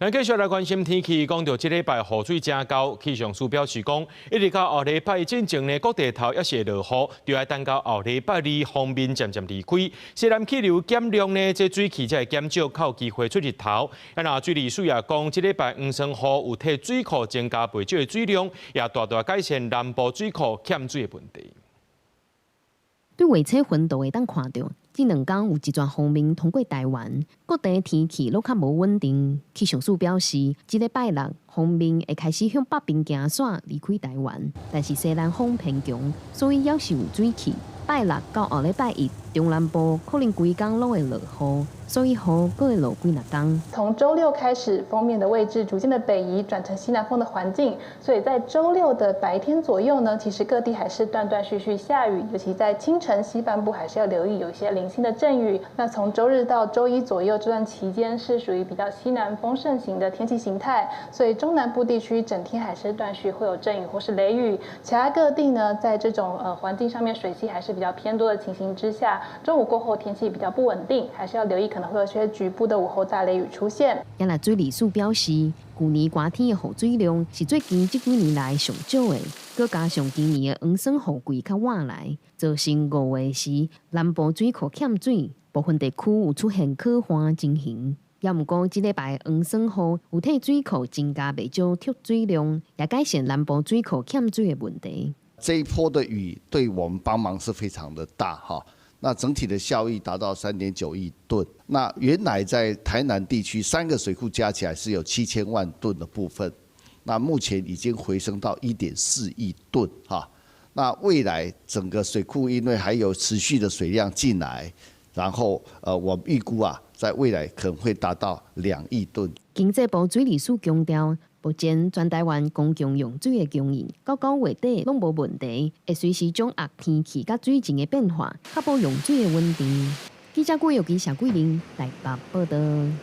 咱繼續來關心天氣，講到這禮拜雨水真高，氣象署表示講，一直到後禮拜進前呢，各地頭也是會落雨，就要等到後禮拜二鋒面漸漸離開，西南氣流減量呢，這水汽才會減少，較有機會出日頭。那水利署也講，這禮拜黃山雨有替水庫增加不少的水量，也大大改善南部水庫欠水的問題。對畫冊雲圖會當看到，這兩天有一段鋒面通過台灣，各地天氣都較無穩定。氣象署表示，這禮拜六鋒面會開始向北邊行線離開台灣，但是西南風偏強，所以還是有水汽。拜六到後禮拜一，中南部可能規天都會落雨，所以雨還會落幾天。從週六開始，鋒面的位置逐漸的北移，轉成西南風的環境，所以在週六的白天左右呢，其實各地還是斷斷續續下雨，尤其在清晨西半部還是要留意有一些零星的陣雨。那從週日到週一左右這段期間是屬於比較西南風盛行的天氣形態，所以中南部地區整天還是斷續會有陣雨或是雷雨。其他各地呢，在這種環境上面水汽還是比較偏多的情形之下，中午過後天氣比較不穩定，還是要留意可能會有些局部的午後大雷雨出現。原來水利署表示，去年寒天的雨水量是最近這幾年來上少的，佮加上今年的黃霜雨季較晚來，造成5月時南部水庫欠水，部分地區有出現可旱情形。也毋過，這禮拜黃霜雨有替水庫增加不少蓄水量，也改善南部水庫欠水的問題。這一波的雨對我們幫忙是非常的大哈，那整體的效益達到3.9億噸。那原來在台南地區3個水庫加起來是有7000萬噸的部分，那目前已經回升到1.4億噸哈。那未來整個水庫因為還有持續的水量進來，然後我們預估啊，在未來可能會達到2億噸。經濟部水利署強調，目前全台灣公共用水的供應到9月底攏無問題，會隨時掌握天氣甲水情的變化，確保用水的穩定。記者郭友基、謝桂玲台北報道。